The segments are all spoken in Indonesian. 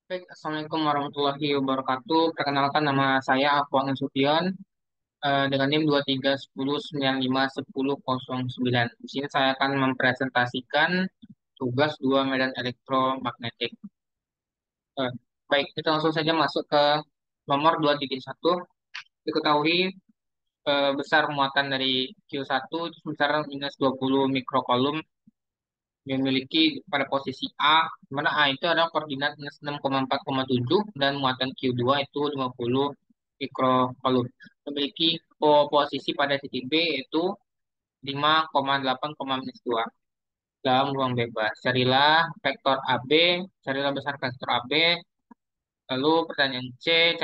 Baik, Assalamualaikum warahmatullahi wabarakatuh. Perkenalkan nama saya Afwan Nasution dengan NIM 2310951009. Di sini saya akan mempresentasikan tugas dua medan elektromagnetik. Eh, Baik, kita langsung saja masuk ke nomor 2.1. Diketahui besar muatan dari Q1 itu sebesar minus 20 mikrokulum memiliki pada posisi A, di mana A itu adalah koordinat minus 6,4,7 dan muatan Q2 itu 50 mikrocoulomb. Memiliki posisi pada titik B yaitu 5,8,-2 dalam ruang bebas. Carilah besar vektor AB. Lalu pertanyaan C,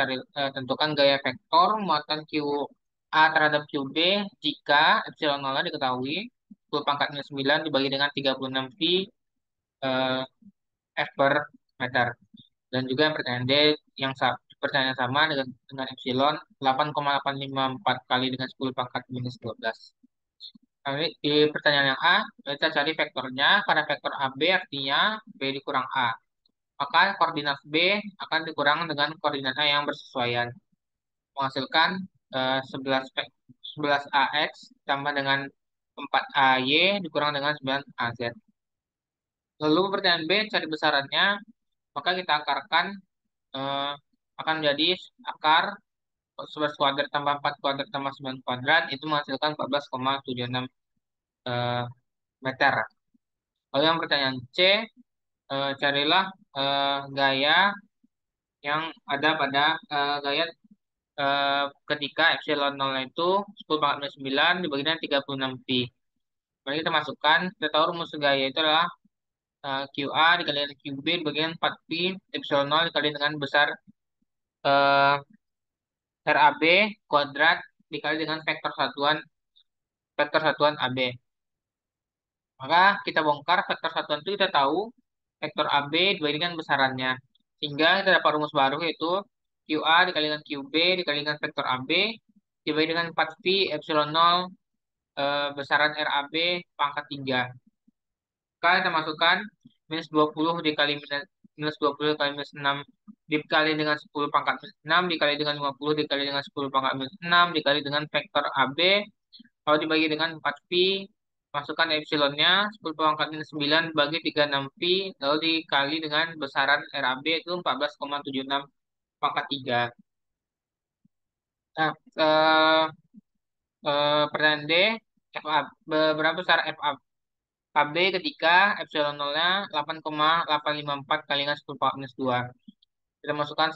tentukan gaya vektor muatan QA terhadap QB jika epsilon nolnya diketahui 10 pangkat minus 9 dibagi dengan 36 pi eh, F per meter. Dan juga yang pertanyaan D pertanyaan yang sama dengan epsilon 8,854 kali dengan 10 pangkat minus 12. Kali di pertanyaan yang A, kita cari vektornya karena vektor AB artinya B dikurang A. Maka koordinat B akan dikurang dengan koordinat A yang bersesuaian. Menghasilkan 11 AX tambah dengan 4 AY dikurang dengan 9 AZ. Lalu pertanyaan B, cari besarannya. Maka kita akarkan eh, akan menjadi akar 11 kuadrat tambah 4 kuadrat tambah 9 kuadrat itu menghasilkan 14,76 eh, meter. Lalu yang pertanyaan C, carilah gaya yang ada pada gaya ketika epsilon 0 itu 10 pangkat minus 9 dibagi dengan 36 pi. Mari kita masukkan, kita tahu rumus gaya itu adalah QA dikali dengan QB dibagi dengan 4 pi epsilon 0 dikali dengan besar eh, RAB kuadrat dikali dengan vektor satuan AB. Maka kita bongkar vektor satuan itu kita tahu vektor AB dibagi dengan besarannya. Sehingga kita dapat rumus baru yaitu QA dikali dengan QB dikali dengan vektor AB dibagi dengan 4 pi epsilon 0 besaran RAB pangkat 3. Maka kita masukkan minus 20 dikali minus 20 dikali minus 6 dikali dengan 10 pangkat minus 6 dikali dengan 50 dikali dengan 10 pangkat minus 6 dikali dengan vektor AB kalau dibagi dengan 4 pi, masukkan epsilonnya, 10 pangkat minus 9 bagi 36 pi, lalu dikali dengan besaran RAB itu 14,76 pangkat 3. Nah, pertanyaan D, FA, berapa besar FA, AB ketika epsilon 0-nya 8,854 kali dengan 10 pangkat minus 2. Kita masukkan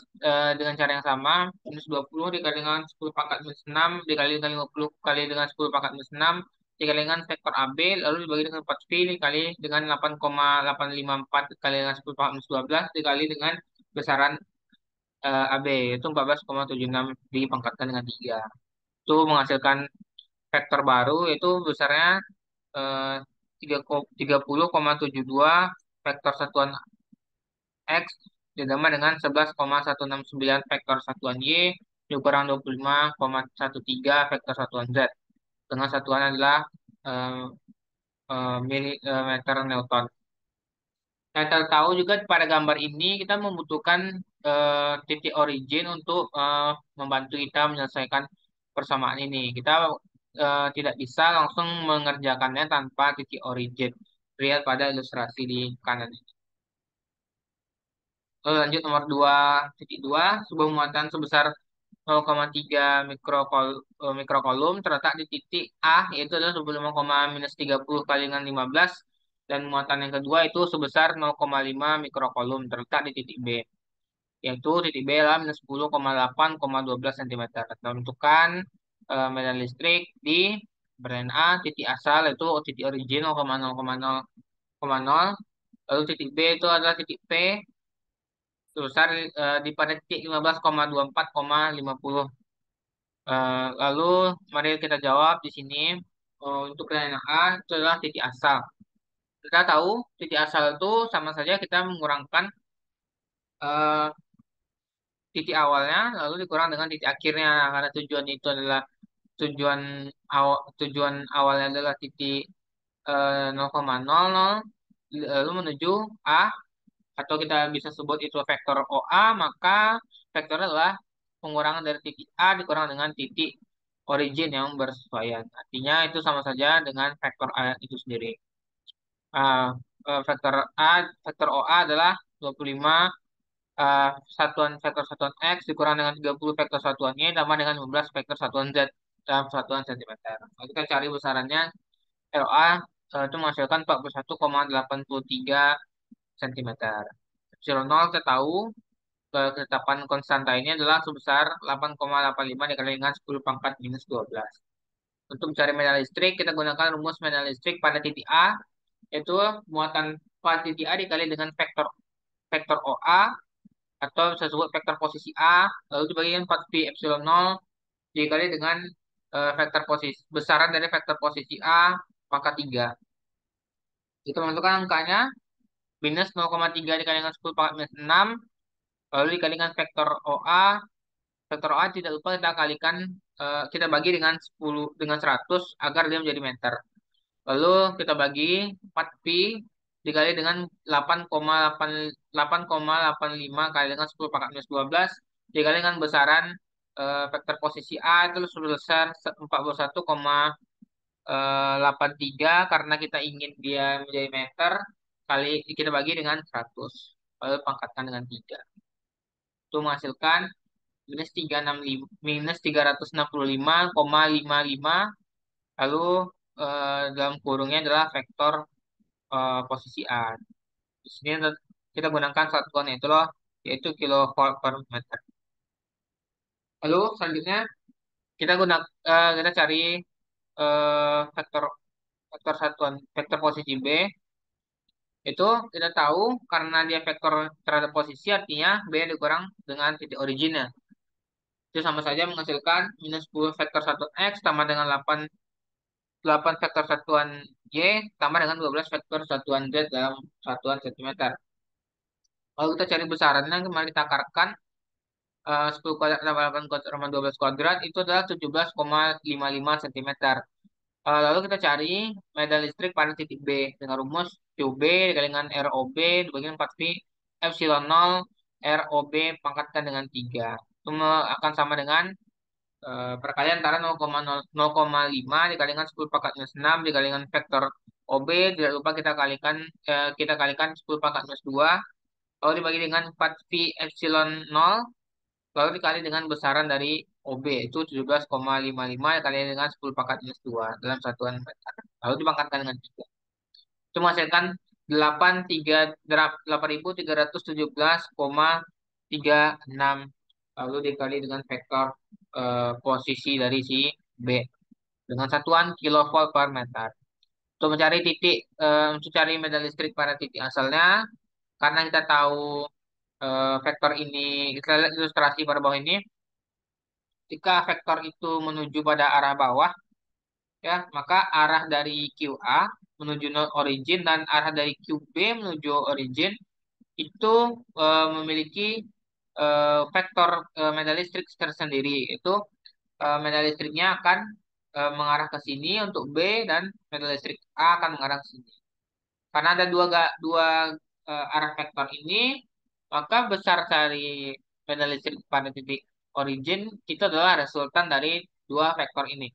dengan cara yang sama, minus 20 dikali dengan 10 pangkat minus 6, dikali dengan 50 kali dengan 10 pangkat minus 6, dikali dengan vektor AB, lalu dibagi dengan 4 pi, dikali dengan 8,854 dikali dengan 10 pangkat minus 12, dikali dengan besaran AB, yaitu 14,76 dipangkatkan dengan 3. Itu menghasilkan vektor baru, yaitu besarnya eh, 30,72 vektor satuan X ditambah dengan 11,169 vektor satuan Y dikurang 25,13 vektor satuan Z. Dengan satuan adalah eh, meter Newton. Kita tahu juga pada gambar ini kita membutuhkan titik origin untuk membantu kita menyelesaikan persamaan ini. Kita tidak bisa langsung mengerjakannya tanpa titik origin. Lihat pada ilustrasi di kanan ini. Lalu lanjut nomor 2.2, sebuah muatan sebesar 0,3 mikrokolom terletak di titik A, yaitu adalah 25, minus 30 kali dengan 15, dan muatan yang kedua itu sebesar 0,5 mikrokolom terletak di titik B, yaitu titik B adalah minus 10,8,12 cm. Tentukan medan listrik di brand A, titik asal itu titik origin 0,0,0,0, lalu titik B itu adalah titik P sebesar di pada titik 15,24,50. Lalu mari kita jawab di sini. Untuk pertanyaan A itu adalah titik asal. Kita tahu titik asal itu sama saja kita mengurangkan eh, titik awalnya lalu dikurang dengan titik akhirnya karena tujuan itu adalah tujuan awalnya adalah titik 0,00 lalu menuju A. atau kita bisa sebut itu vektor OA, maka vektor adalah pengurangan dari titik A dikurang dengan titik origin yang bersesuaian. Artinya itu sama saja dengan vektor A itu sendiri. Ah, vektor A, vektor OA adalah 25 eh, satuan vektor satuan X dikurang dengan 30 vektor satuan Y tambah dengan 15 vektor satuan Z dalam satuan centimeter. Kalau kita cari besarannya, LA itu menghasilkan 41,83 centimeter. Epsilon 0 kita tahu ketetapan konstanta ini adalah sebesar 8,85 dikali dengan 10 pangkat minus 12. Untuk mencari medan listrik, kita gunakan rumus medan listrik pada titik A, yaitu muatan pada titik A dikali dengan vektor vektor OA, atau bisa disebut vektor posisi A, lalu dibagikan 4pi epsilon 0 dikali dengan vektor posisi besaran dari vektor posisi A pangkat 3. Kita menentukan angkanya minus 0,3 dikali dengan 10 pangkat minus 6, lalu dikali dengan vektor OA. Vektor OA tidak lupa kita kalikan, kita bagi dengan 10 dengan 100 agar dia menjadi meter. Lalu kita bagi 4pi dikali dengan 8,85 kali dengan 10 pangkat minus 12 dikali dengan besaran vektor posisi A itu sebesar 41,83 karena kita ingin dia menjadi meter, kali kita bagi dengan 100 lalu pangkatkan dengan 3. Itu menghasilkan minus 365,55, lalu dalam kurungnya adalah vektor posisi A. Di sini kita gunakan satuan itu loh, yaitu kilovolt per meter. Lalu selanjutnya kita cari vektor vektor satuan vektor posisi B. Itu kita tahu karena dia vektor terhadap posisi, artinya B dikurang dengan titik originnya. Itu sama saja menghasilkan minus 10 vektor satuan X tambah dengan 8 vektor satuan Y tambah dengan 12 vektor satuan Z dalam satuan centimeter. Kalau kita cari besarannya, kemarin kita akarkan 10 kuadrat tambah 8 kuadrat tambah 12 kuadrat itu adalah 17,55 cm. Lalu kita cari medan listrik pada titik B dengan rumus QB dikali dengan ROB dibagikan 4pi epsilon 0 ROB pangkatkan dengan 3. Itu akan sama dengan perkalian antara 0,5 dikali dengan 10 pangkat minus 6 dikali dengan vektor OB, tidak lupa kita kalikan 10 pangkat minus 2, lalu dibagi dengan 4pi epsilon 0, lalu dikali dengan besaran dari OB itu 17,55 dikali dengan 10 pangkat minus 2 dalam satuan meter. Lalu dipangkatkan dengan 3. Itu menghasilkan 8.317,36, lalu dikali dengan vektor posisi dari si B dengan satuan kilovolt per meter. Untuk mencari untuk cari medan listrik pada titik asalnya, karena kita tahu vektor ini, kita lihat ilustrasi pada bawah ini, jika vektor itu menuju pada arah bawah, ya, maka arah dari QA menuju origin dan arah dari QB menuju origin itu memiliki vektor medan listrik tersendiri. Itu medan listriknya akan mengarah ke sini untuk B dan medan listrik A akan mengarah ke sini. Karena ada dua arah vektor ini, maka besar dari medan listrik pada titik origin itu adalah resultan dari dua vektor ini.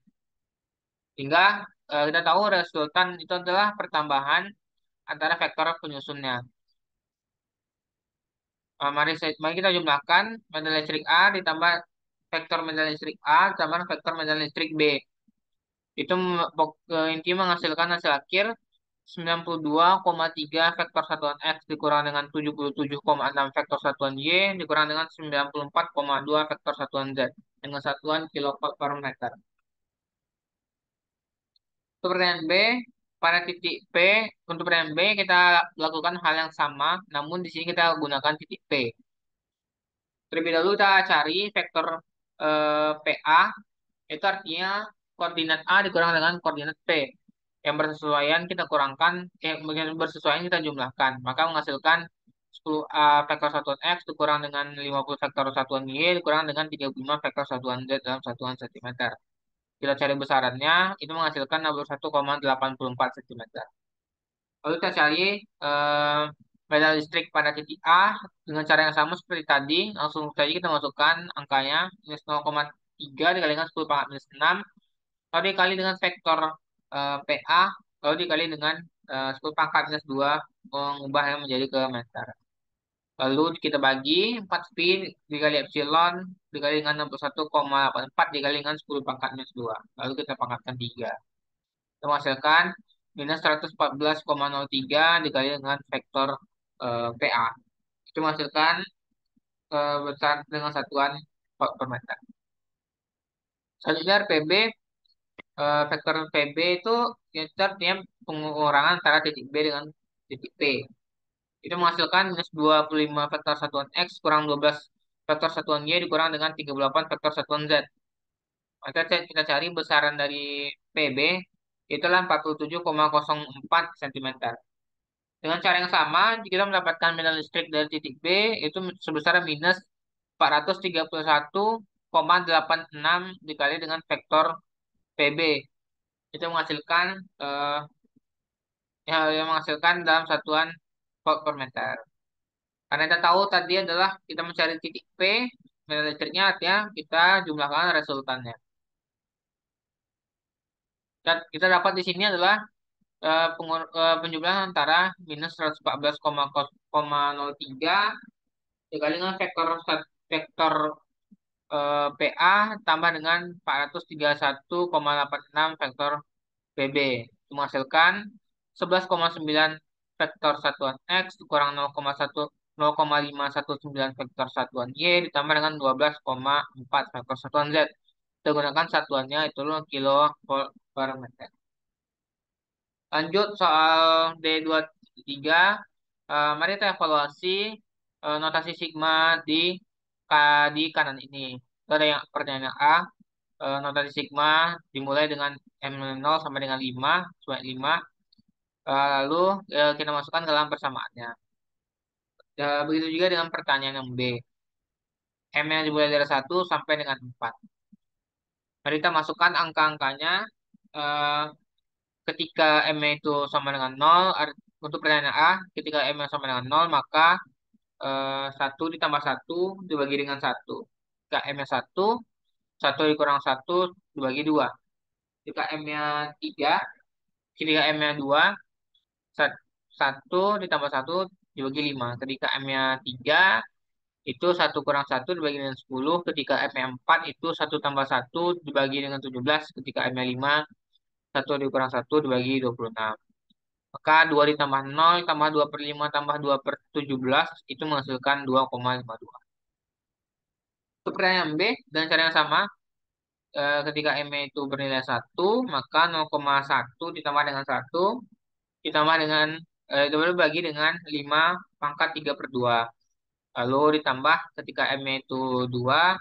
Hingga kita tahu resultan itu adalah pertambahan antara vektor penyusunnya. Mari kita jumlahkan medan listrik A ditambah vektor medan listrik A ditambah vektor medan listrik B. Itu intinya menghasilkan hasil akhir 92,3 vektor satuan X dikurang dengan 77,6 vektor satuan Y dikurang dengan 94,2 vektor satuan Z dengan satuan kilovolt per meter. Untuk pertanyaan B, pada titik P, untuk pertanyaan B kita lakukan hal yang sama, namun di sini kita gunakan titik P. Terlebih dahulu kita cari vektor PA, itu artinya koordinat A dikurang dengan koordinat P. Yang bersesuaian kita kurangkan, yang bersesuaian kita jumlahkan. Maka menghasilkan 10A vektor satuan X dikurang dengan 50 vektor satuan Y dikurang dengan 35 vektor satuan Z dalam satuan cm. Kita cari besarannya, itu menghasilkan 61,84 cm. Lalu kita cari medan listrik pada titik A dengan cara yang sama seperti tadi. Langsung saja kita masukkan angkanya minus 0,3 dikalikan 10 pangkat minus 6. Lalu dikali dengan vektor PA. Lalu dikali dengan 10 pangkat minus 2. Mengubahnya menjadi ke meter. Lalu kita bagi 4 pi dikali epsilon dikali dengan 61,84 dikali dengan 10 pangkat minus 2. Lalu kita pangkatkan 3. Itu menghasilkan minus 114,03 dikali dengan vektor PA. Itu menghasilkan besar dengan satuan watt per meter. Selanjutnya PB, vektor PB itu artinya pengurangan antara titik B dengan titik P. Itu menghasilkan minus 25 vektor satuan X kurang 12 vektor satuan Y dikurang dengan 38 vektor satuan Z. Maka kita cari besaran dari PB, itulah 47,04 cm. Dengan cara yang sama, jika kita mendapatkan medan listrik dari titik B, itu sebesar minus 431,86 dikali dengan vektor PB. Itu menghasilkan yang menghasilkan dalam satuan volt per meter. Karena kita tahu tadi adalah kita mencari titik P, medan listriknya artinya kita jumlahkan resultannya. Kita dapat di sini adalah penjumlahan antara minus 114,03 dikali dengan vektor PA tambah dengan 431,86 vektor PB. Itu menghasilkan 11,9 vektor satuan X kurang 0,519 vektor satuan Y ditambah dengan 12,4 vektor satuan Z. Kita gunakan satuannya itu kilo volt per meter. Lanjut soal D23. Mari kita evaluasi notasi sigma di kanan ini. Itu ada yang pertanyaan A. Notasi sigma dimulai dengan M0 sampai dengan 5, sampai 5. Lalu kita masukkan ke dalam persamaannya. Begitu juga dengan pertanyaan yang B. M yang dimulai dari 1 sampai dengan 4. Mari kita masukkan angka-angkanya. Eh, Ketika M itu sama dengan 0, untuk pertanyaan A, ketika M yang sama dengan 0, maka 1 ditambah 1 dibagi dengan 1. Jika M-nya 1, 1 dikurang 1 dibagi 2. Jika M-nya 3, ketika M-nya 2, 1 ditambah 1 dibagi 5. Ketika M-nya 3, itu 1 kurang 1 dibagi dengan 10. Ketika M-nya 4, itu 1 tambah 1 dibagi dengan 17. Ketika M-nya 5, 1 dikurang 1 dibagi 26. Maka 2 ditambah 0 tambah 2 per 5 tambah 2 per 17 itu menghasilkan 2,52. Untuk pertanyaan B, dengan cara yang sama, ketika M itu bernilai 1, maka 0,1 ditambah dengan 1 ditambah dengan bagi dengan 5 pangkat 3 per 2. Lalu ditambah ketika M itu 2,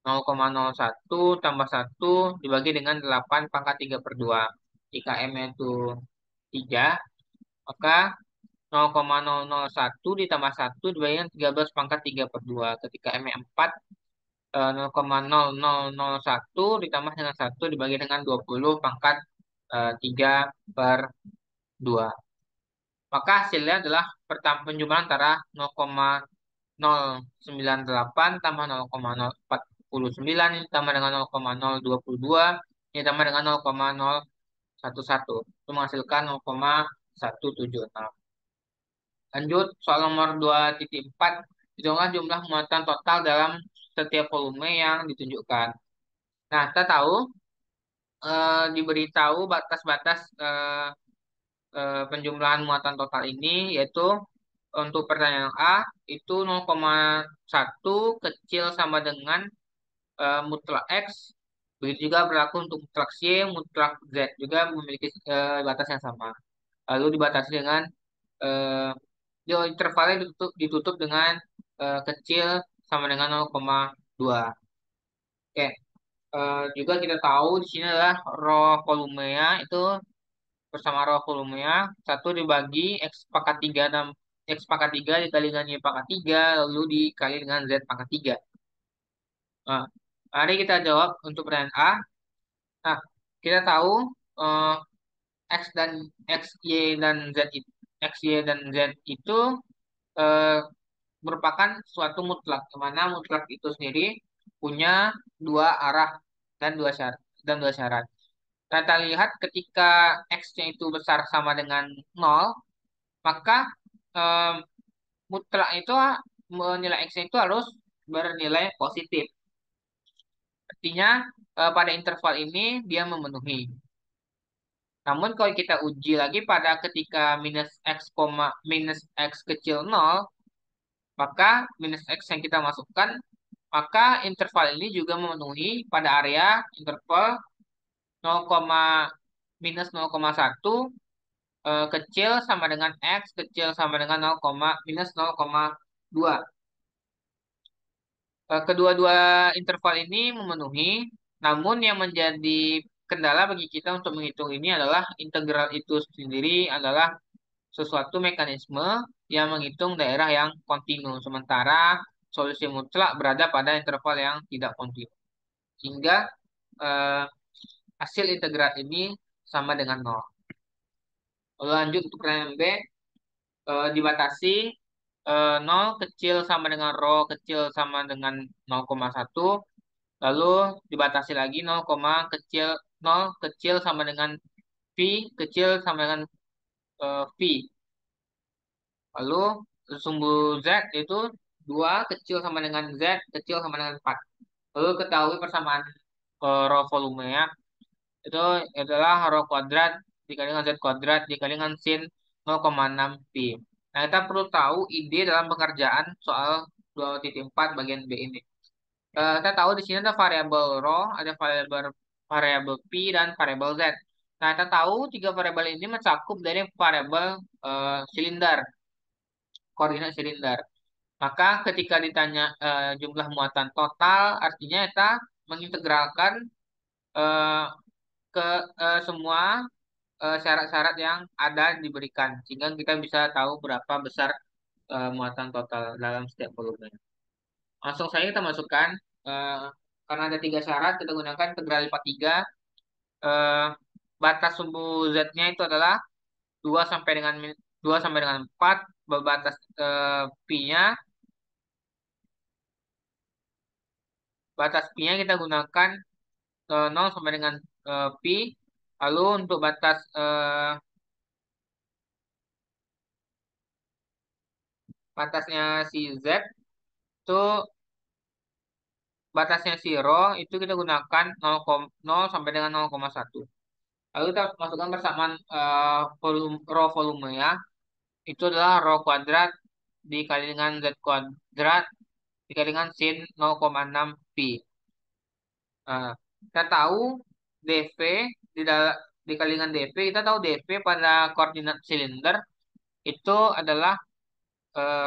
0,01 tambah 1 dibagi dengan 8 pangkat 3 per 2. Jika M itu 3, maka 0,001 ditambah 1 dibagi dengan 13 pangkat 3 per 2. Ketika M 4, 0,0001 ditambah dengan 1 dibagi dengan 20 pangkat 3 per 2. Maka hasilnya adalah penjumlahan antara 0,098 tambah 0,049 ditambah dengan 0,022 ditambah dengan 0,011. Itu menghasilkan 0,176. Lanjut, soal nomor 2.4. Hitunglah jumlah muatan total dalam setiap volume yang ditunjukkan. Nah, kita tahu diberitahu batas-batas penjumlahan muatan total ini, yaitu untuk pertanyaan A itu 0,1 kecil sama dengan mutlak X. Begitu juga berlaku untuk mutlak Y, mutlak Z juga memiliki batas yang sama. Lalu dibatasi dengan eh, intervalnya ditutup dengan kecil sama dengan 0,2. Oke. Juga kita tahu di sini adalah roh volumenya itu bersama roh volumenya 1 dibagi X pangkat 3 dan X pangkat 3 dikali dengan Y pangkat 3 lalu dikali dengan Z pangkat 3. Nah, mari kita jawab untuk pertanyaan A. Nah, kita tahu eh, X dan X, Y dan Z itu X, Y, dan Z itu eh, merupakan suatu mutlak, di mana mutlak itu sendiri punya dua arah dan dua syarat. Kita lihat ketika X-nya itu besar sama dengan nol, maka eh, mutlak itu nilai X-nya itu harus bernilai positif. Artinya pada interval ini dia memenuhi. Namun kalau kita uji lagi pada ketika minus X, minus X kecil nol, maka minus X yang kita masukkan, maka interval ini juga memenuhi pada area interval 0, minus 0,1 kecil sama dengan X kecil sama dengan 0, minus 0,2. Kedua-dua interval ini memenuhi, namun yang menjadi kendala bagi kita untuk menghitung ini adalah integral itu sendiri adalah sesuatu mekanisme yang menghitung daerah yang kontinu, sementara solusi mutlak berada pada interval yang tidak kontinu. Sehingga eh, hasil integral ini sama dengan nol. Lalu lanjut untuk pertanyaan B, dibatasi 0 kecil sama dengan rho kecil sama dengan 0,1, lalu dibatasi lagi 0, kecil 0 kecil sama dengan V kecil sama dengan V. Lalu sumbu Z itu 2 kecil sama dengan Z kecil sama dengan 4. Lalu ketahui persamaan rho volume ya. Itu adalah rho kuadrat dikali dengan Z kuadrat dikali dengan sin 0,6 pi. Nah, kita perlu tahu ide dalam pengerjaan soal 2.4 bagian B ini. Kita tahu di sini ada variabel rho, ada variabel variabel pi dan variabel Z. Nah, kita tahu tiga variabel ini mencakup dari variabel silinder, koordinat silinder. Maka ketika ditanya jumlah muatan total, artinya kita mengintegralkan eh, ke semua syarat-syarat yang ada diberikan, sehingga kita bisa tahu berapa besar muatan total dalam setiap volume. Langsung saja kita masukkan, eh, karena ada tiga syarat, kita gunakan integral lipat 3. Eh, batas sumbu Z-nya itu adalah 2 sampai dengan 4. Batas Pi-nya, Pi-nya kita gunakan 0 sampai dengan Pi. Lalu untuk batasnya si Z itu batasnya zero itu kita gunakan 0, sampai dengan 0,1. Lalu kita masukkan persamaan rho volume ya. Itu adalah rho kuadrat dikali dengan Z kuadrat dikali dengan sin 0,6 pi. Nah, kita tahu dV di dalam dikali dengan dV, kita tahu dV pada koordinat silinder itu adalah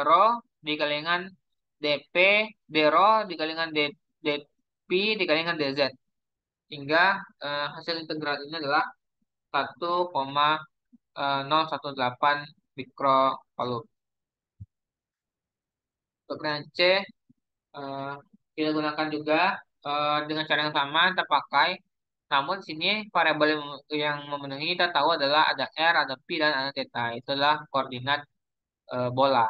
rho dikali dengan dP, d rho dikali dengan dP dikali dengan dz. Hingga hasil integral ini adalah 1,018 mikrocoulomb. Untuk pertanyaan C, eh, kita gunakan juga dengan cara yang sama, kita pakai. Namun sini variabel yang memenuhi kita tahu adalah ada R, ada P, dan ada theta. Itulah koordinat bola.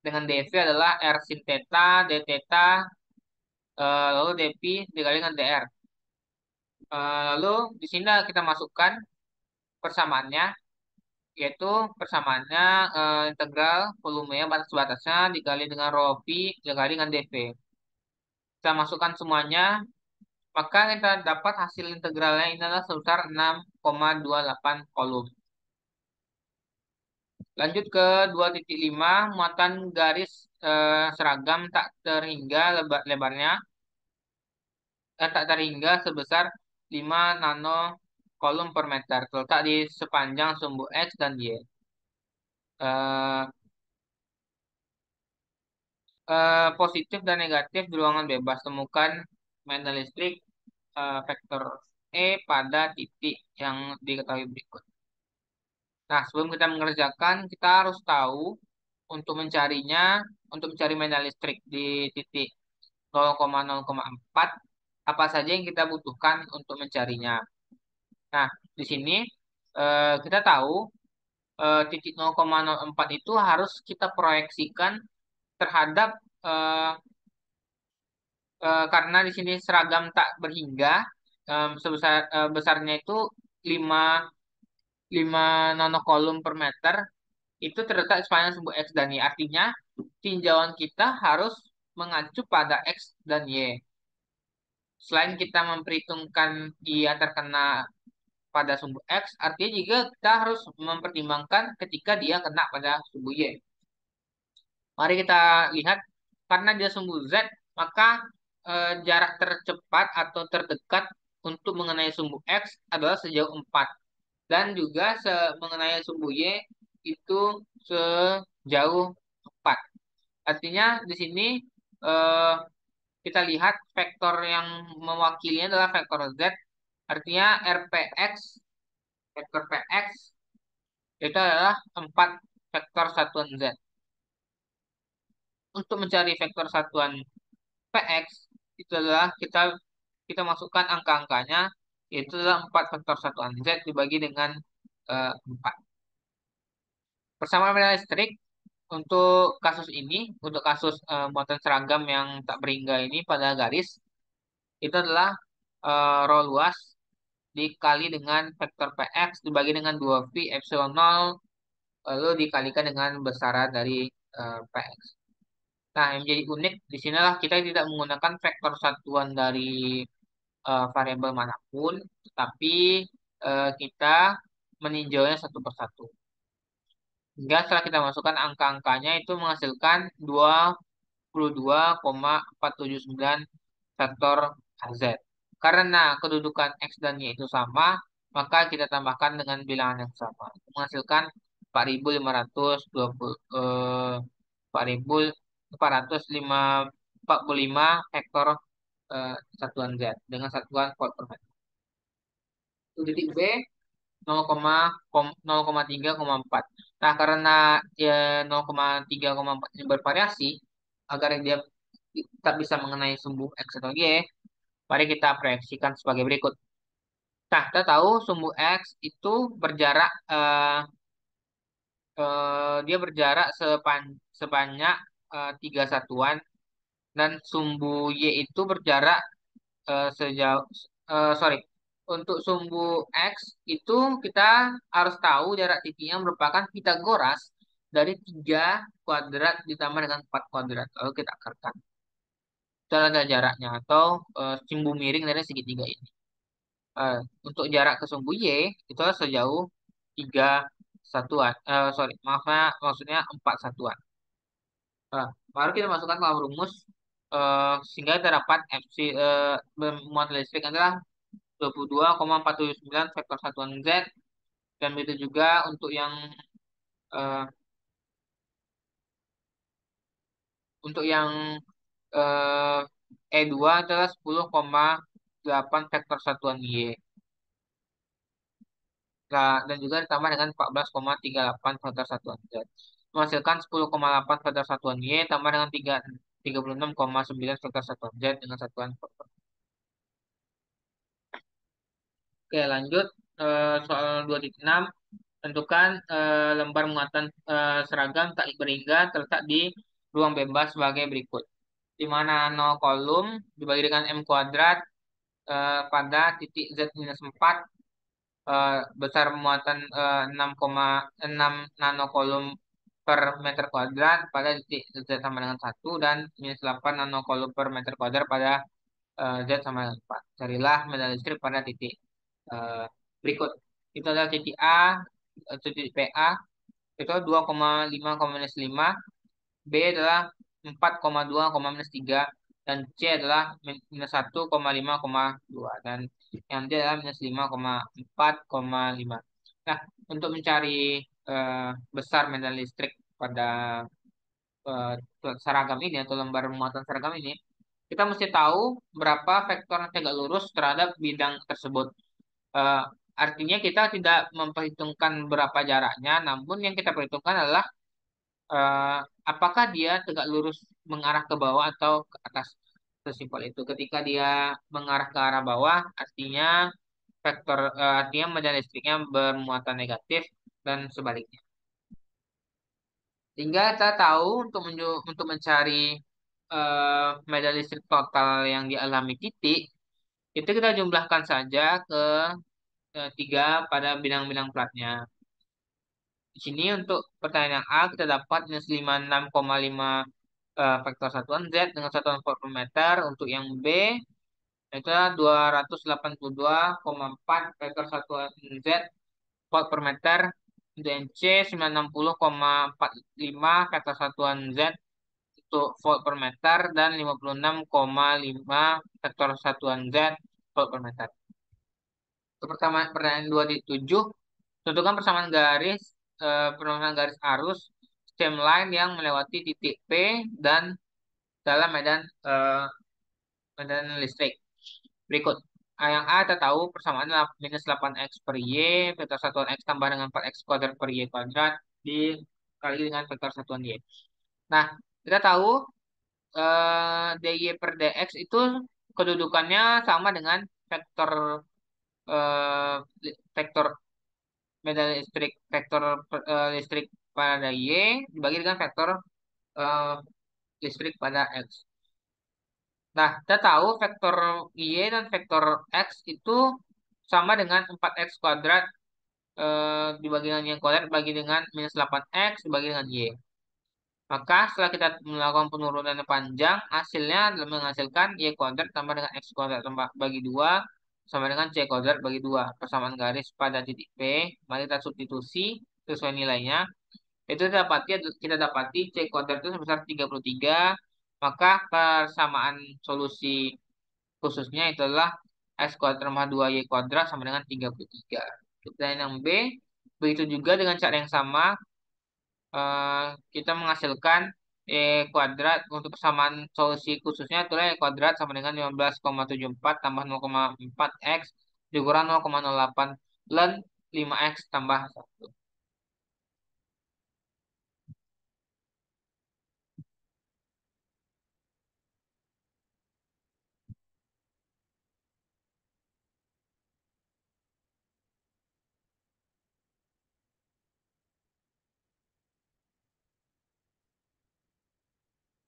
Dengan dV adalah R sin theta, d theta, lalu dP dikali dengan dr. Lalu di sini kita masukkan persamaannya, yaitu persamaannya integral volumenya batas-batasnya dikali dengan rho pi dikali dengan dv. Kita masukkan semuanya, maka kita dapat hasil integralnya ini adalah sebesar 6,28 kolom. Lanjut ke 2.5, muatan garis seragam tak terhingga lebarnya tak terhingga sebesar 5 nano kolom per meter terletak di sepanjang sumbu X dan Y. Eh, Positif dan negatif di ruangan bebas. Temukan medan listrik vektor E pada titik yang diketahui berikut. Nah, sebelum kita mengerjakan, kita harus tahu untuk mencarinya, untuk mencari medan listrik di titik 0,0,4, apa saja yang kita butuhkan untuk mencarinya. Nah, di sini kita tahu titik 0,04 itu harus kita proyeksikan terhadap eh, karena di sini seragam tak berhingga besarnya itu 5 5 nanokolum per meter itu terletak di sepanjang sumbu X dan Y. Artinya tinjauan kita harus mengacu pada X dan Y. Selain kita memperhitungkan dia terkena pada sumbu X, artinya juga kita harus mempertimbangkan ketika dia kena pada sumbu Y. Mari kita lihat, karena dia sumbu Z, maka jarak tercepat atau terdekat untuk mengenai sumbu X adalah sejauh 4. Dan juga mengenai sumbu Y itu sejauh 4. Artinya di sini eh, kita lihat vektor yang mewakilinya adalah vektor Z. Artinya RPX, vektor PX itu adalah 4 vektor satuan Z. Untuk mencari vektor satuan PX itu adalah kita masukkan angka-angkanya, yaitu adalah 4 vektor satuan Z dibagi dengan 4. Bersama nilai listrik untuk kasus ini, untuk kasus muatan seragam yang tak berhingga ini pada garis, itu adalah rho luas dikali dengan vektor PX dibagi dengan 2 pi epsilon 0 lalu dikalikan dengan besaran dari PX. Nah, yang menjadi unik di sinilah kita tidak menggunakan vektor satuan dari variabel manapun, tetapi kita meninjaunya satu persatu. Hingga setelah kita masukkan angka-angkanya itu menghasilkan 22,479 vektor AZ. Karena kedudukan X dan Y itu sama, maka kita tambahkan dengan bilangan yang sama. Menghasilkan 4.520, 4.445 vektor satuan Z dengan satuan volt per meter. Untuk titik B 0,3,4. Nah, karena ya 0,3,4 ini bervariasi, agar dia tak bisa mengenai sumbu X atau Y, mari kita proyeksikan sebagai berikut. Nah, kita tahu sumbu X itu berjarak, dia berjarak sebanyak 3 satuan, dan sumbu Y itu berjarak sejauh, sorry, untuk sumbu X itu kita harus tahu jarak titiknya merupakan Pitagoras dari 3 kuadrat ditambah dengan 4 kuadrat. Lalu kita akarkan. Itu adalah jaraknya atau sumbu miring dari segitiga ini. Eh, untuk jarak ke sumbu Y itu adalah sejauh 3 satuan. Maksudnya 4 satuan. Baru kita masukkan ke dalam rumus sehingga kita dapat FC muatan listrik adalah 22,479 vektor satuan Z, dan begitu juga eh, untuk yang eh, E2 adalah 10,8 vektor satuan Y. Nah, dan juga ditambah dengan 14,38 vektor satuan Z. Menghasilkan 10,8 vektor satuan Y tambah dengan 36,9 vektor satuan Z dengan satuan. Oke, lanjut soal 2.6. Tentukan lembar muatan seragam tak berhingga terletak di ruang bebas sebagai berikut. Di mana 0 kolom dibagi dengan M kuadrat pada titik Z minus 4, besar muatan 6,6 nanokolom per meter kuadrat pada titik Z sama dengan 1 dan minus 8 nanokolom per meter kuadrat pada Z sama dengan 4. Carilah medan listrik pada titik eh, berikut. Itu adalah titik A, titik PA, itu 2,5, minus 5, B adalah 4,2, minus 3, dan C adalah minus 1,5,2, dan yang D adalah minus 5,4,5. Nah, untuk mencari besar medan listrik pada seragam ini atau lembar muatan seragam ini, kita mesti tahu berapa vektor yang tegak lurus terhadap bidang tersebut. Eh, Artinya kita tidak memperhitungkan berapa jaraknya, namun yang kita perhitungkan adalah eh, apakah dia tegak lurus mengarah ke bawah atau ke atas. Sesimpel itu. Ketika dia mengarah ke arah bawah, artinya artinya medan listriknya bermuatan negatif dan sebaliknya. Hingga kita tahu untuk mencari medan listrik total yang dialami titik, itu kita jumlahkan saja ke tiga pada bidang-bidang platnya. Di sini untuk pertanyaan yang A kita dapat minus 56,5 vektor satuan Z dengan satuan volt per meter. Untuk yang B itu adalah 282,4 vektor satuan Z volt per meter. Untuk yang C 960,45 vektor satuan Z untuk volt per meter dan 56,5 vektor satuan Z volt per meter. Untuk pertama pertanyaan 27, tentukan persamaan garis arus stemline yang melewati titik P dan dalam medan listrik. Berikut. Yang A kita tahu persamaan minus 8x per Y, vektor satuan X tambah dengan 4x kuadrat per Y kuadrat dikali dengan vektor satuan Y. Nah, kita tahu DY per DX itu kedudukannya sama dengan vektor vektor medan listrik listrik pada Y dibagi dengan vektor eh, listrik pada X. Nah, kita tahu vektor Y dan vektor X itu sama dengan 4x kuadrat dibagi dengan Y kuadrat dibagi dengan minus 8x dibagi dengan Y. Maka setelah kita melakukan penurunan yang panjang, hasilnya adalah menghasilkan Y kuadrat tambah dengan X kuadrat tambah bagi 2 sama dengan C kuadrat bagi 2. Persamaan garis pada titik P. Mari kita substitusi sesuai nilainya. Itu kita dapati C kuadrat itu sebesar 33. Maka persamaan solusi khususnya itulah X kuadrat tambah 2Y kuadrat sama dengan 33. Dan yang B, begitu juga dengan cara yang sama, eh, kita menghasilkan E kuadrat untuk persamaan solusi khususnya itulah E kuadrat sama dengan 15,74 tambah 0,4X dikurang 0,08 ln 5X tambah 1.